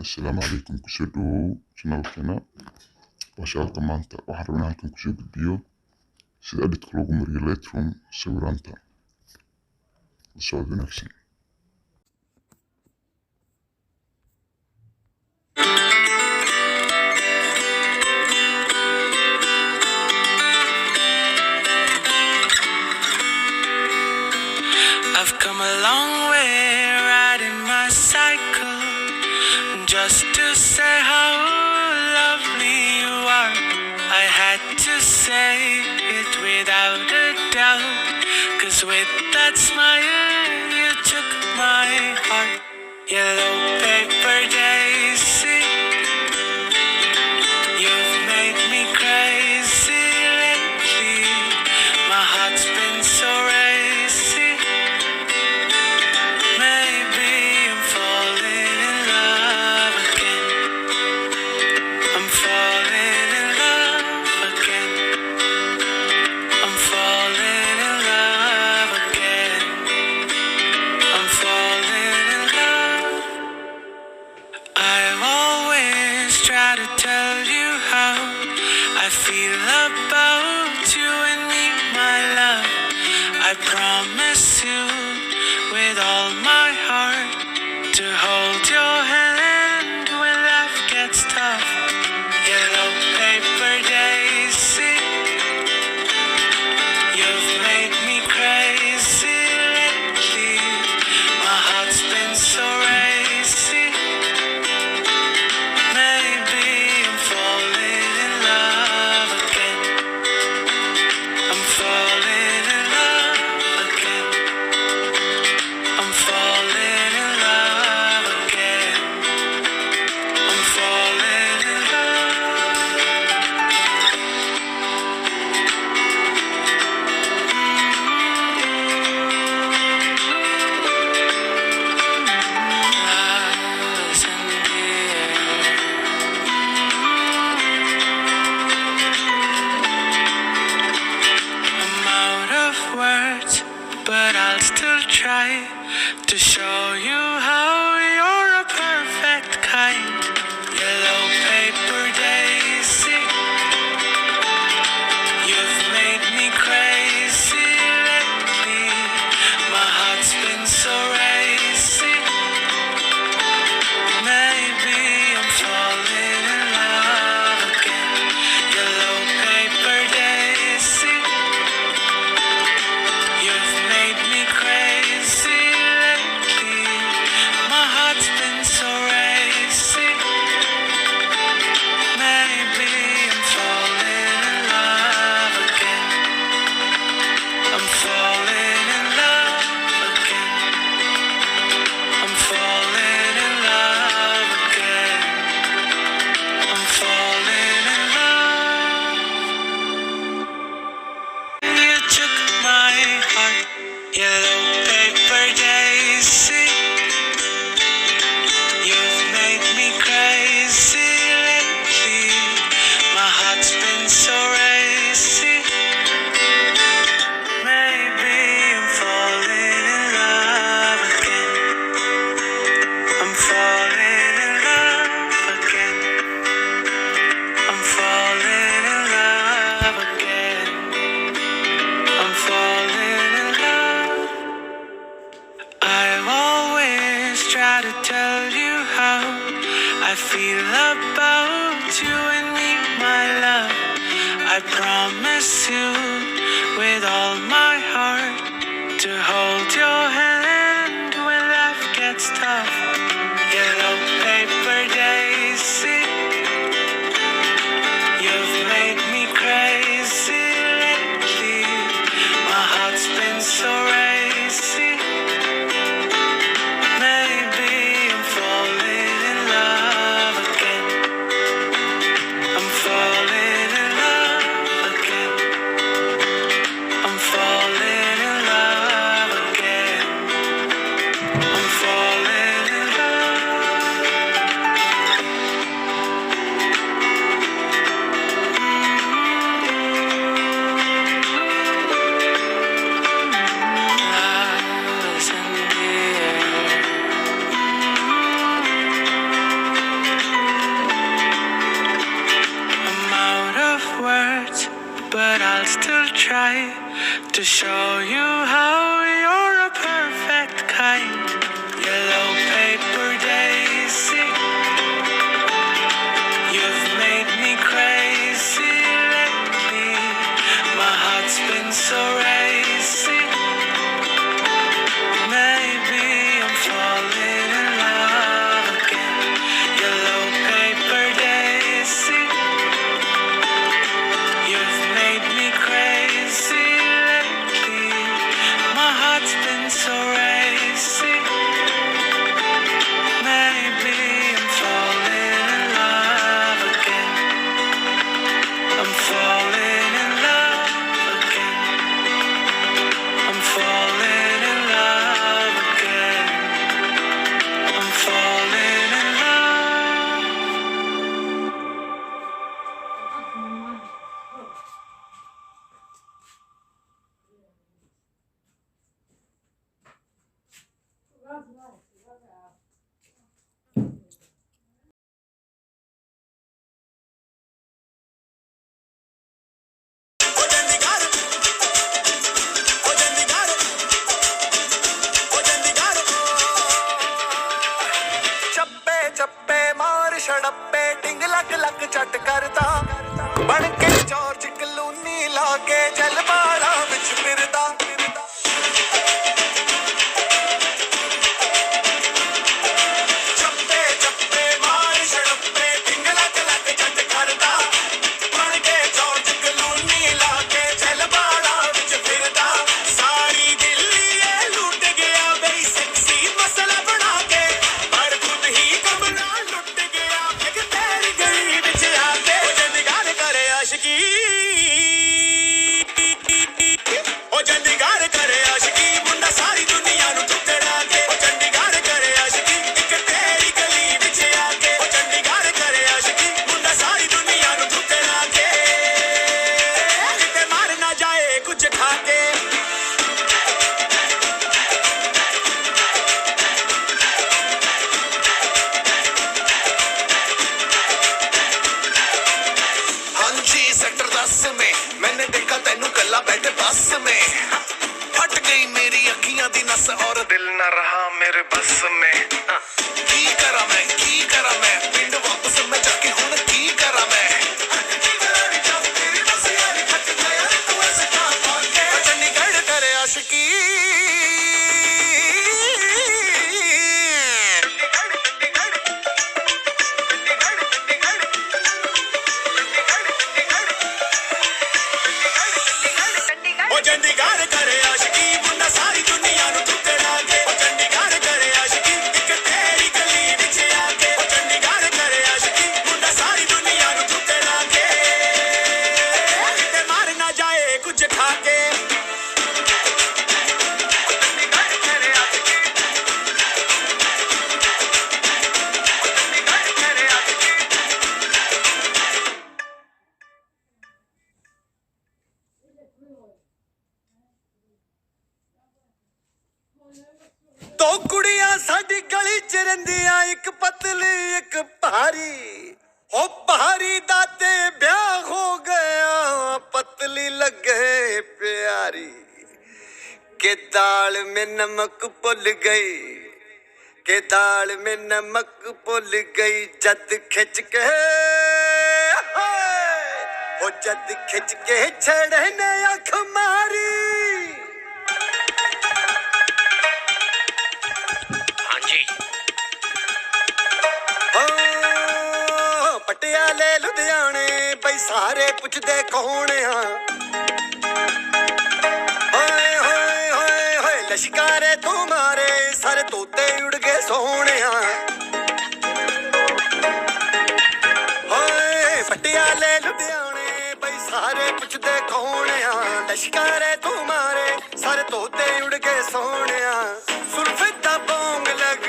Assalaamu calaykum, kusoo dhawow channelkeena. Bashaalka maanta waxaan rabnaa halkan kusoo gudbiyo sida editka loogu mariyo Lightroom sawiraanta. La socod wanaagsan. I've come a long way riding my cycle just to say how lovely you are. I had to say it without a doubt, 'cause with that smile you took my heart. Yellow paper daisy, you've made me crazy lately. My heart's been so racy. Maybe I'm falling in love again. I'm falling in love again. I'm falling in love again. I'm falling in love. I always try to tell you how I feel about you and me, my love. I promise you with all my heart to hold your hand when life gets tough. Yellow paper daisy, you've made me crazy lately. My heart's been so racy. Maybe I'm falling in love again. I'm falling in love again. I'm falling in love again. I'm falling in love. Love is in the air. I'm out of words, but I'll still try to show you how you're a perfect kind. Yellow paper daisy, you've made me crazy lately. My heart's been so racy. Maybe I'm falling in love again. Yellow paper daisy, you've made me crazy lately. My heart's been so racy. Maybe I'm falling in love again. I'm falling in love again. I'm falling in love again. I'm falling in love. You took my heart. Yellow paper daisy, you've made me crazy lately. My heart's been so racy. Maybe I'm falling in love again. I'm falling in love again. I'm falling in love again. I'm falling in love. I always try to tell you how I feel about you and me, my love. I promise you with all my heart to hold your hand when life gets tough. Yellow paper daisy, you've made me crazy lately. My heart's been so racy. Maybe I'm falling in love again. I'm falling in love again. try to show you how you're a perfect kind. Yellow paper daisy, you've made me crazy lately. My heart's been so racy. Maybe I'm falling in love again. Yellow paper daisy, you've made me crazy lately. My heart's been so racy. Maybe I'm falling in love again. I'm falling in love again. I'm falling in love again. I'm falling in love. ਚੱਪੇ ਚੱਪੇ ਮਾਰ ਛੜੱਪੇ ਡਿੰਗ ਲੱਗ ਲੱਗ ਚੱਟ ਕਰਦਾ ਬਣ ਕੇ George ਕਲੂਨੀ ਲਾ ਕੇ ਜਲ ਬਾੜਾ ਵਿੱਚ ਫਿਰਦਾ ਚੱਪੇ ਚੱਪੇ ਮਾਰ ਛੜੱਪੇ ਡਿੰਗ ਲੱਗ ਲੱਗ ਚੱਟ ਕਰਦਾ ਬਣ ਕੇ ਜਾਰਜ ਕਲੂਨੀ ਲਾ ਕੇ ਜਲ ਬਾੜਾ ਵਿੱਚ ਫਿਰਦਾ ਸਾਰੀ ਦਿੱਲੀ ਇਹ ਲੁੱਟ ਗਿਆ ਬਈ ਸੈਕਸੀ ਮਸਲਾ ਬਣਾ ਕੇ ਪਰ ਖੁਦ ਹੀ ਕਮਰਾ ਲੁੱਟ ਗਿਆ ਇੱਕ ਤੇਰੀ ਗਲੀ ਵਿੱਚ ਆ ਕੇ ਉਹ ਚੰਡੀਗੜ੍ਹ ਕਰੇ ਆਸ਼ਕੀ ਉਹ ਚੰਡੀਗੜ੍ਹ ਕਰੇ ਆਸ਼ਕੀ ਮੁੰਡਾ ਸਾਰੀ ਦੁਨੀਆ ਨੂੰ ਠੁਕਰਾ ਕੇ ਉਹ ਚੰਡੀਗੜ੍ਹ ਕਰੇ ਆਸ਼ਕੀ ਇੱਕ ਤੇਰੀ ਗਲੀ ਵਿੱਚ ਆ ਕੇ ਉਹ ਚੰਡੀਗੜ੍ਹ ਕਰੇ ਆਸ਼ਕੀ ਮੁੰਡਾ ਸਾਰੀ ਦੁਨੀਆ ਨੂੰ ਠੁਕਰਾ ਕੇ ਕਿਤੇ ਮਾਰ ਨਾ ਜਾਏ ਕੁਝ ਖਾ ਕੇ ਹਾਂਜੀ सेक्टर 10 में मैंने देखा तेनू कल्ला बैठे बस में फट गई मेरी अखियां दी नस और दिल न रहा मेरे बस में की करा मैं पिंड वापस मैं जाके हुण की करा मैं चंडीगढ़ करे आशिकी ਉਹ ਚੰਡੀਗੜ੍ਹ ਕਰੇ ਆਸ਼ਕੀ ਮੁੰਡਾ ਸਾਰੀ ਦੁਨੀਆ ਨੂੰ ਠੁਕਰਾ ਕੇ ਉਹ ਚੰਡੀਗੜ੍ਹ ਕਰੇ ਆਸ਼ਕੀ ਇੱਕ ਤੇਰੀ ਗਲੀ ਵਿੱਚ ਆ ਕੇ ਉਹ ਚੰਡੀਗੜ੍ਹ ਕਰੇ ਆਸ਼ਕੀ ਮੁੰਡਾ ਸਾਰੀ ਦੁਨੀਆ ਨੂੰ ਠੁਕਰਾ ਕੇ ਕਿਤੇ ਮਾਰ ਨਾ ਜਾਏ ਕੁਝ ਖਾ ਕੇ ਚੰਡੀਗੜ੍ਹ ਕਰੇ ਆਸ਼ਕੀ ਚੰਡੀਗੜ੍ਹ ਕਰੇ ਆਸ਼ਕੀ ਦੋ ਕੁੜੀਆਂ ਸਾਡੀ ਗਲੀ ਚ ਰਹਿੰਦੀਆਂ ਇੱਕ ਪਤਲੀ ਇੱਕ ਭਾਰੀ ਉਹ ਭਾਰੀ ਦਾ ਤੇ ਵਿਆਹ ਹੋ ਗਿਆ ਪਤਲੀ ਲੱਗੇ ਪਿਆਰੀ ਕਿ ਦਾਲ में नमक भुल गई कि दाल में नमक भुल गई जद खिंच के ओ जद खिंच के छड़े ने अख मारी ਪਟਿਆਲੇ ਲੁਧਿਆਣੇ ਬਈ ਸਾਰੇ ਪੁੱਛਦੇ ਕੌਣ ਆ ਹੋਏ ਹੋਏ ਹੋਏ ਹੋਏ ਲਸ਼ਕਾਰੇ ਤੁਮਾਰੇ ਸਾਰੇ ਤੋਤੇ ਉੜ ਗਏ ਸੋਹਣਿਆ ਹੋਏ ਪਟਿਆਲੇ ਲੁਧਿਆਣੇ ਬਈ ਸਾਰੇ ਪੁੱਛਦੇ ਕੌਣ ਆ ਲਸ਼ਕਾਰੇ ਤੁਮਾਰੇ ਸਾਰੇ ਤੋਤੇ ਉੜ ਗਏ ਸੋਹਣਿਆ ਸੁਲਫੇ ਦਾ ਬੋਂਗ ਲਗ